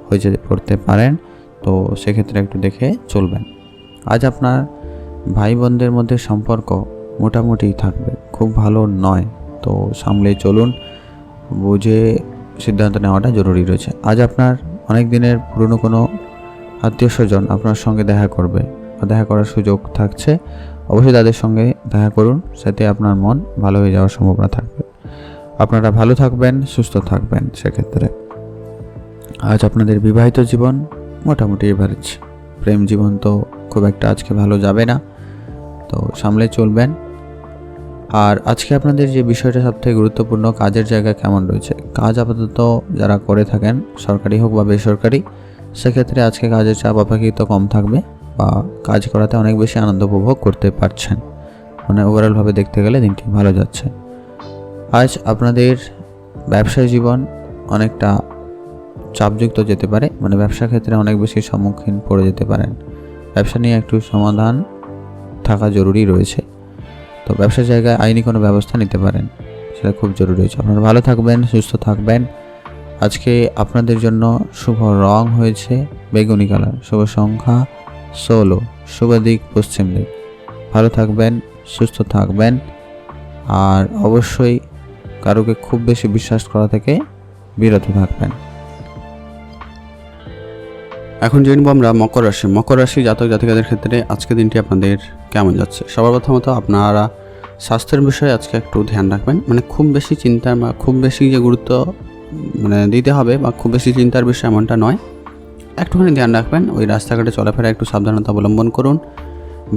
হয়ে পড়তে পারেন, তো সেক্ষেত্রে একটু দেখে চলবেন। আজ আপনার ভাই বোনদের মধ্যে সম্পর্ক মোটামুটি থাকবে, খুব ভালো নয়, তো সামলে চলুন, বুঝে সিদ্ধান্ত নেওয়াটা জরুরি রয়েছে। আজ আপনার অনেক দিনের পুরনো কোনো আত্মীয় স্বজন আপনার সঙ্গে দেখা করবে বা দেখা করার সুযোগ থাকছে, অবশ্যই তাদের সঙ্গে দেখা করুন, সাথে আপনার মন ভালো হয়ে যাওয়ার সম্ভাবনা থাকবে। আপনারা ভালো থাকবেন, সুস্থ থাকবেন। সেক্ষেত্রে আজ আপনাদের বিবাহিত জীবন মোটামুটি এভারেজ, প্রেম জীবন তো খুব একটা আজকে ভালো যাবে না, তো সামলে চলবেন। আর আজকে আপনাদের যে বিষয়টা সবথেকে গুরুত্বপূর্ণ, কাজের জায়গা কেমন রয়েছে। কাজ আপাতত যারা করে থাকেন, সরকারি হোক বা বেসরকারি, সেক্ষেত্রে আজকে কাজের চাপ অপেক্ষিত কম থাকবে, বা কাজ করাতে অনেক বেশি আনন্দ উপভোগ করতে পারছেন। মানে ওভারঅলভাবে দেখতে গেলে দিনটি ভালো যাচ্ছে। আজ আপনাদের ব্যবসায়ী জীবন অনেকটা চাপযুক্ত যেতে পারে, মানে ব্যবসার ক্ষেত্রে অনেক বেশি সম্মুখীন পড়ে যেতে পারেন। ব্যবসা নিয়ে একটু সমাধান থাকা জরুরি রয়েছে, তো ব্যবসার জায়গায় আইনি কোনো ব্যবস্থা নিতে পারেন, সেটা খুব জরুরি রয়েছে। আপনারা ভালো থাকবেন, সুস্থ থাকবেন। আজকে আপনাদের জন্য শুভ রং হয়েছে বেগুনি কালার, শুভ সংখ্যা 16, শুভ দিক পশ্চিম দিক। ভালো থাকবেন, সুস্থ থাকবেন, আর অবশ্যই কারোকে খুব বেশি বিশ্বাস করা থেকে বিরত থাকবেন। এখন জেনব আমরা মকর রাশি। মকর রাশি জাতক জাতিকাদের ক্ষেত্রে আজকে দিনটি আপনাদের কেমন যাচ্ছে। সবার প্রথমত আপনারা স্বাস্থ্যের বিষয়ে আজকে একটু ধ্যান রাখবেন, মানে খুব বেশি চিন্তা বা খুব বেশি যে গুরুত্ব দিতে হবে বা খুব বেশি চিন্তার বিষয় এমনটা নয়, একটুখানি ধ্যান রাখবেন। ওই রাস্তাঘাটে চলাফেরা একটু সাবধানতা অবলম্বন করুন,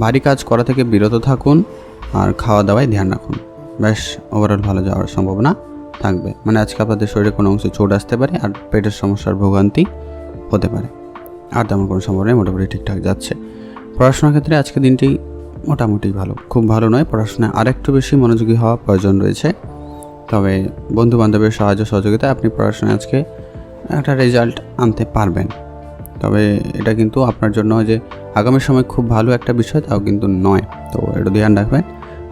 ভারী কাজ করা থেকে বিরত থাকুন, আর খাওয়া দাওয়ায় ধ্যান রাখুন। বেশ ওভারঅল ভালো যাওয়ার সম্ভাবনা থাকবে। মানে আজকে আপনাদের শরীরে কোনো অংশে চোট আসতে পারে আর পেটের সমস্যার ভোগান্তি হতে পারে, আর তেমন কোনো সম্ভাবনা নেই, মোটামুটি ঠিকঠাক যাচ্ছে। পড়াশোনার ক্ষেত্রে আজকে দিনটি মোটামুটি ভালো, খুব ভালো নয়। পড়াশোনায় আরেকটু বেশি মনোযোগী হওয়া প্রয়োজন রয়েছে। তবে বন্ধু বান্ধবের সাহায্য সহযোগিতায় আপনি পড়াশোনায় আজকে একটা রেজাল্ট আনতে পারবেন। তবে এটা কিন্তু আপনার জন্য যে আগামী সময় খুব ভালো একটা বিষয় তাও কিন্তু নয়, তো একটু ধ্যান রাখবেন।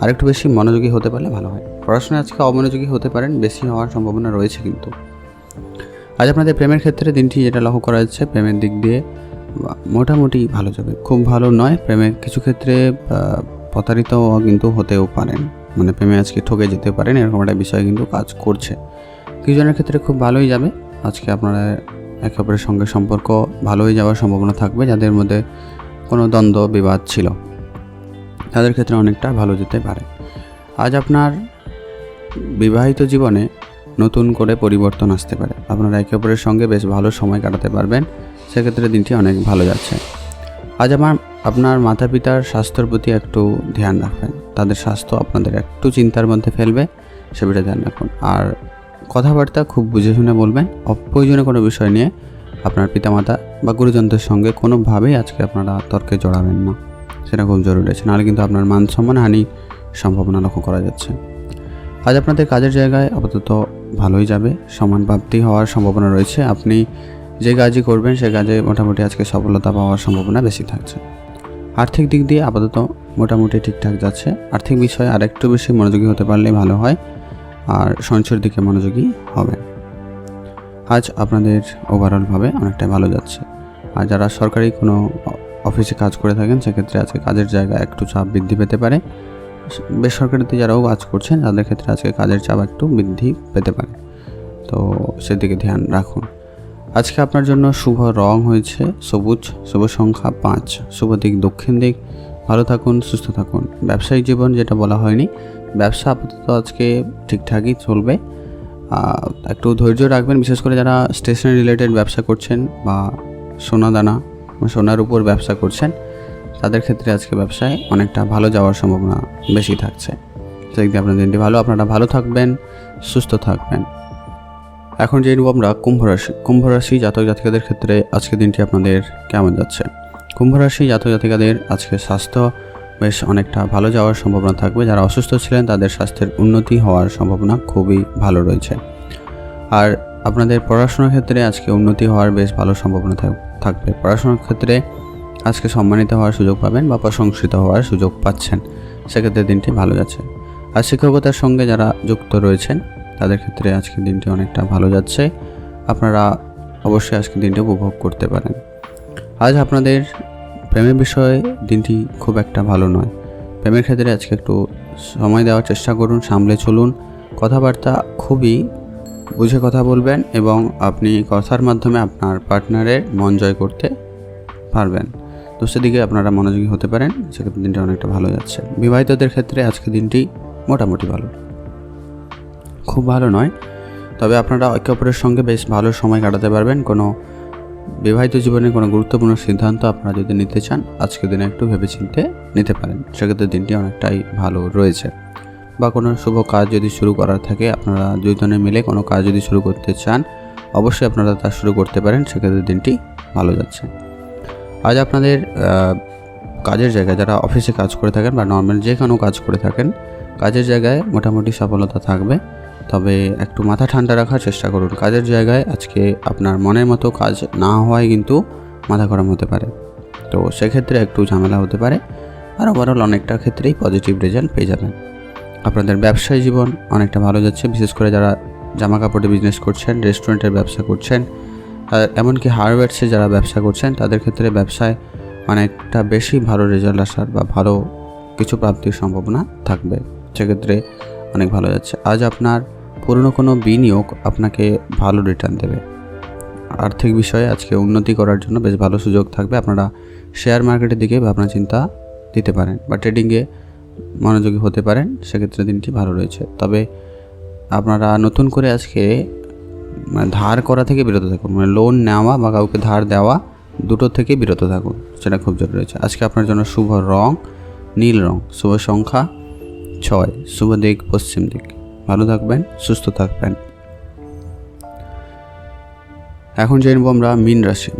আরেকটু বেশি মনোযোগী হতে পারলে ভালো হয়। পড়াশোনায় আজকে অমনোযোগী হতে পারেন, বেশি হওয়ার সম্ভাবনা রয়েছে কিন্তু। আজ আপনাদের প্রেমের ক্ষেত্রে দিনটি যেটা লক্ষ্য করা যাচ্ছে, প্রেমের দিক দিয়ে মোটামুটি ভালো যাবে, খুব ভালো নয়। প্রেমের কিছু ক্ষেত্রে প্রতারিত কিন্তু হতেও পারেন, মানে প্রেমে আজকে ঠকে যেতে পারেন, এরকম একটা বিষয় কিন্তু কাজ করছে। কিছু জনের ক্ষেত্রে খুব ভালোই যাবে আজকে, আপনারা একে অপরের সঙ্গে সম্পর্ক ভালোই যাওয়ার সম্ভাবনা থাকবে। যাদের মধ্যে কোনো দ্বন্দ্ব বিবাদ ছিল তাদের ক্ষেত্রে অনেকটা ভালো যেতে পারে। আজ আপনার বিবাহিত জীবনে নতুন করে পরিবর্তন আসতে পারে, আপনারা একে অপরের সঙ্গে বেশ ভালো সময় কাটাতে পারবেন, সেক্ষেত্রে দিনটি অনেক ভালো যাচ্ছে। আজ আপনার মাতা পিতার স্বাস্থ্যের প্রতি একটু ধ্যান রাখবেন, তাদের স্বাস্থ্য আপনাদের একটু চিন্তার মধ্যে ফেলবে, সে বিষয়ে ধ্যান রাখুন। আর কথাবার্তা খুব বুঝে শুনে বলবেন, অপ্রয়োজনীয় কোনো বিষয় নিয়ে আপনার পিতামাতা বা গুরুজনদের সঙ্গে কোনোভাবেই আজকে আপনারা তর্কে জড়াবেন না, সেটা খুব জরুরি আছে, নাহলে কিন্তু আপনার মান সম্মান হানির সম্ভাবনা লক্ষ্য করা যাচ্ছে। আজ আপনাদের কাজের জায়গায় আপাতত ভালোই যাবে, সমান প্রাপ্তি হওয়ার সম্ভাবনা রয়েছে। আপনি যে কাজই করবেন সে কাজে মোটামুটি আজকে সফলতা পাওয়ার সম্ভাবনা বেশি থাকছে। আর্থিক দিক দিয়ে আপাতত মোটামুটি ঠিকঠাক যাচ্ছে। আর্থিক বিষয়ে আরেকটু বেশি মনোযোগী হতে পারলে ভালো হয়, আর সঞ্চয়ের দিকে মনোযোগী হবেন। আজ আপনাদের ওভারঅলভাবে অনেকটাই ভালো যাচ্ছে। আর যারা সরকারি কোনো অফিসে কাজ করে থাকেন সেক্ষেত্রে আজকে কাজের জায়গায় একটু চাপ বৃদ্ধি পেতে পারে। বেসরকারিতে যারাও কাজ করছেন তাদের ক্ষেত্রে আজকে কাজের চাপ একটু বৃদ্ধি পেতে পারে, তো সেদিকে ধ্যান রাখুন। আজকে আপনার জন্য শুভ রং হয়েছে সবুজ, শুভ সংখ্যা 5, শুভ দিক দক্ষিণ দিক। ভালো থাকুন, সুস্থ থাকুন। ব্যবসায়িক জীবন যেটা বলা হয়নি, ব্যবসা আপাতত আজকে ঠিকঠাকই চলবে। একটু ধৈর্য রাখবেন, বিশেষ করে যারা স্টেশনারি রিলেটেড ব্যবসা করছেন বা সোনা দানা বা সোনার উপর ব্যবসা করছেন তাদের ক্ষেত্রে আজকে ব্যবসায় অনেকটা ভালো যাওয়ার সম্ভাবনা বেশি থাকছে। সেদিক দিয়ে আপনার দিনটি ভালো, আপনারা ভালো থাকবেন, সুস্থ থাকবেন। এখন যে নেব আমরা কুম্ভ রাশি জাতক জাতিকাদের ক্ষেত্রে আজকে দিনটি আপনাদের কেমন যাচ্ছে। কুম্ভ রাশি জাতক জাতিকাদের আজকে স্বাস্থ্য বেশ অনেকটা ভালো যাওয়ার সম্ভাবনা থাকবে। যারা অসুস্থ ছিলেন তাদের স্বাস্থ্যের উন্নতি হওয়ার সম্ভাবনা খুবই ভালো রয়েছে। আর আপনাদের পড়াশোনার ক্ষেত্রে আজকে উন্নতি হওয়ার বেশ ভালো সম্ভাবনা থাকবে। পড়াশোনার ক্ষেত্রে আজকে সম্মানিত হওয়ার সুযোগ পাবেন বা প্রশংসিত হওয়ার সুযোগ পাচ্ছেন, সেক্ষেত্রে দিনটি ভালো যাচ্ছে। আর শিক্ষকতার সঙ্গে যারা যুক্ত রয়েছেন তাদের ক্ষেত্রে আজকের দিনটি অনেকটা ভালো যাচ্ছে, আপনারা অবশ্যই আজকের দিনটি উপভোগ করতে পারেন। আজ আপনাদের প্রেমের বিষয়ে দিনটি খুব একটা ভালো নয়। প্রেমের ক্ষেত্রে আজকে একটু সময় দেওয়ার চেষ্টা করুন, সামলে চলুন, কথাবার্তা খুবই বুঝে কথা বলবেন এবং আপনি কথার মাধ্যমে আপনার পার্টনারের মন জয় করতে পারবেন, তো সেদিকে আপনারা মনোযোগী হতে পারেন, সেক্ষেত্রে দিনটি অনেকটা ভালো যাচ্ছে। বিবাহিতদের ক্ষেত্রে আজকে দিনটি মোটামুটি ভালো, খুব ভালো নয়, তবে আপনারা একে অপরের সঙ্গে বেশ ভালো সময় কাটাতে পারবেন। কোনো বিবাহিত জীবনে কোনো গুরুত্বপূর্ণ সিদ্ধান্ত আপনারা যদি নিতে চান আজকের দিনে একটু ভেবেচিন্তে নিতে পারেন, সেক্ষেত্রে দিনটি অনেকটাই ভালো রয়েছে। বা কোনো শুভ কাজ যদি শুরু করার থাকে, আপনারা দুজনে মিলে কোনো কাজ যদি শুরু করতে চান অবশ্যই আপনারা তা শুরু করতে পারেন, সেক্ষেত্রে দিনটি ভালো যাচ্ছে। আজ আপনাদের কাজের জায়গায় যারা অফিসে কাজ করে থাকেন বা নর্মাল যে কোনো কাজ করে থাকেন, কাজের জায়গায় মোটামুটি সফলতা থাকবে, তবে একটু মাথা ঠান্ডা রাখার চেষ্টা করুন। কাজের জায়গায় আজকে আপনার মনের মতো কাজ না হওয়ায় কিন্তু মাথা গরম হতে পারে, তো সেক্ষেত্রে একটু ঝামেলা হতে পারে। আর ওভারঅল অনেকটা ক্ষেত্রেই পজিটিভ রেজাল্ট পেয়ে যাবেন। আপনাদের ব্যবসায়ী জীবন অনেকটা ভালো যাচ্ছে, বিশেষ করে যারা জামা কাপড়ের বিজনেস করছেন, রেস্টুরেন্টের ব্যবসা করছেন, আর এমনকি হার্ডওয়্যারসে যারা ব্যবসা করছেন তাদের ক্ষেত্রে ব্যবসায় অনেকটা বেশি ভালো রেজাল্ট আসার বা ভালো কিছু প্রাপ্তির সম্ভাবনা থাকবে, সেক্ষেত্রে অনেক ভালো যাচ্ছে। আজ আপনার পুরনো কোনো বিনিয়োগ আপনাকে ভালো রিটার্ন দেবে। আর্থিক বিষয়ে আজকে উন্নতি করার জন্য বেশ ভালো সুযোগ থাকবে, আপনারা শেয়ার মার্কেটের দিকে ভাবনা চিন্তা দিতে পারেন বা ট্রেডিংয়ে মনোযোগী হতে পারেন, সেক্ষেত্রে দিনটি ভালো রয়েছে। তবে আপনারা নতুন করে আজকে ধার করা থেকে বিরত থাকুন, লোন নেওয়া বা কাউকে ধার দেওয়া দুটো থেকে বিরত থাকুন, সেটা খুব জরুরি রয়েছে। আজকে আপনার জন্য শুভ রং নীল রং, শুভ সংখ্যা 6, শুভ দিক পশ্চিম দিক। ভালো থাকবেন, সুস্থ থাকবেন। এখন জেনে নেব আমরা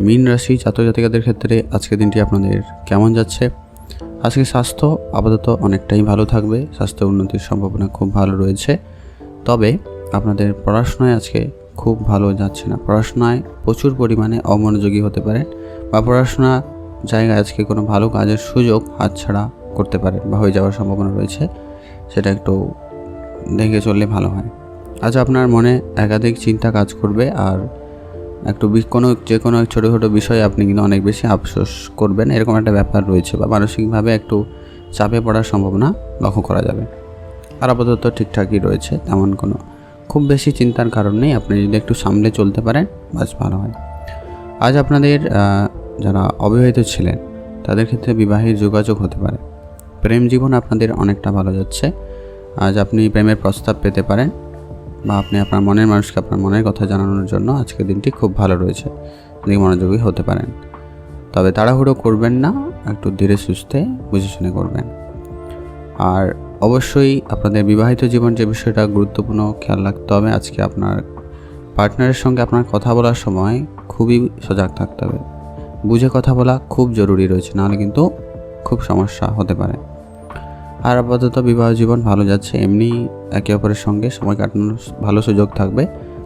মীন রাশি জাতক জাতিকাদের ক্ষেত্রে আজকের দিনটি আপনাদের কেমন যাচ্ছে। আজকে স্বাস্থ্য আপাতত অনেকটাই ভালো থাকবে, স্বাস্থ্য উন্নতির সম্ভাবনা খুব ভালো রয়েছে। তবে আপনাদের পড়াশোনায় আজকে খুব ভালো যাচ্ছে না, পড়াশোনায় প্রচুর পরিমাণে অমনোযোগী হতে পারেন বা পড়াশোনা জায়গায় আজকে কোনো ভালো কাজের সুযোগ হাতছাড়া করতে পারেন বা হয়ে যাওয়ার সম্ভাবনা রয়েছে, সেটা একটু দেখে চললে ভালো হয়। আজ আপনার মনে একাধিক চিন্তা কাজ করবে আর একটু যে কোনো ছোটো ছোটো বিষয়ে আপনি কিন্তু অনেক বেশি আফসোস করবেন, এরকম একটা ব্যাপার রয়েছে বা মানসিকভাবে একটু চাপে পড়ার সম্ভাবনা লক্ষ্য করা যাবে। আর আপাতত ঠিকঠাকই রয়েছে, তেমন কোনো খুব বেশি চিন্তার কারণ নেই। আপনি যদি একটু সামলে চলতে পারেন বাস ভালো হয়। আজ আপনাদের যারা অবিবাহিত ছিলেন তাদের ক্ষেত্রে বিবাহের যোগাযোগ হতে পারে। প্রেম জীবন আপনাদের অনেকটা ভালো যাচ্ছে। আজ আপনি প্রেমের প্রস্তাব পেতে পারেন বা আপনি আপনার মনের মানুষকে আপনার মনের কথা জানানোর জন্য আজকের দিনটি খুব ভালো রয়েছে, দিকে মনোযোগী হতে পারেন। তবে তাড়াহুড়ো করবেন না, একটু ধীরে সুস্থে বুঝে শুনে করবেন। আর অবশ্যই আপনাদের বিবাহিত জীবন যে বিষয়টা গুরুত্বপূর্ণ খেয়াল রাখতে হবে, আজকে আপনার পার্টনারের সঙ্গে আপনার কথা বলার সময় খুবই সজাগ থাকতে হবে, বুঝে কথা বলা খুব জরুরি রয়েছে, নাহলে কিন্তু খুব সমস্যা হতে পারে। আর আপাতত বিবাহ জীবন ভালো যাচ্ছে, এমনি একে অপরের সঙ্গে সময় কাটানোর ভালো সুযোগ থাকবে,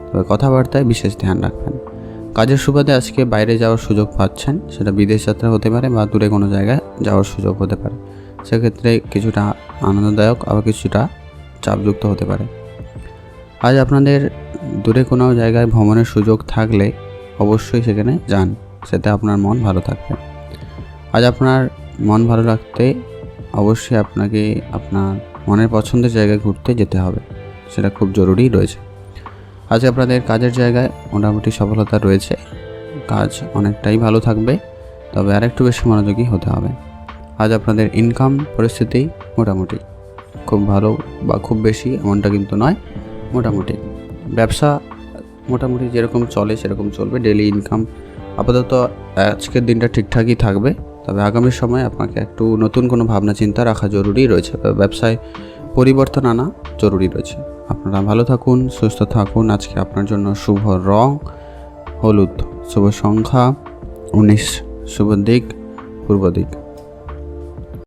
তবে কথাবার্তায় বিশেষ ধ্যান রাখবেন। কাজের সুবাদে আজকে বাইরে যাওয়ার সুযোগ পাচ্ছেন, সেটা বিদেশ যাত্রা হতে পারে বা দূরে কোনো জায়গায় যাওয়ার সুযোগ হতে পারে, সেক্ষেত্রে কিছুটা আনন্দদায়ক আবার কিছুটা চাপযুক্ত হতে পারে। আজ আপনাদের দূরে কোনো জায়গায় ভ্রমণের সুযোগ থাকলে অবশ্যই সেখানে যান, সেটা আপনার মন ভালো থাকবে। আজ আপনার মন ভালো রাখতে অবশ্যই আপনাকে আপনার মনের পছন্দের জায়গায় ঘুরতে যেতে হবে, সেটা খুব জরুরি রয়েছে। আজ আপনাদের কাজের জায়গায় মোটামুটি সফলতা রয়েছে, কাজ অনেকটাই ভালো থাকবে, তবে আরেকটু বেশি মনোযোগী হতে হবে। আজ আপনাদের ইনকাম পরিস্থিতি মোটামুটি খুব ভালো বা খুব বেশি এমনটা কিন্তু নয়, মোটামুটি। ব্যবসা মোটামুটি যেরকম চলে সেরকম চলবে, ডেইলি ইনকাম আপাতত আজকের দিনটা ঠিকঠাকই থাকবে। তবে আগামী সময় আপনাকে একটু নতুন কোনো ভাবনা চিন্তা রাখা জরুরি রয়েছে, ব্যবসায় পরিবর্তন আনা জরুরি রয়েছে। আপনারা ভালো থাকুন, সুস্থ থাকুন। আজকে আপনার জন্য শুভ রং হলুদ, শুভ সংখ্যা 19, শুভ দিক পূর্ব দিক।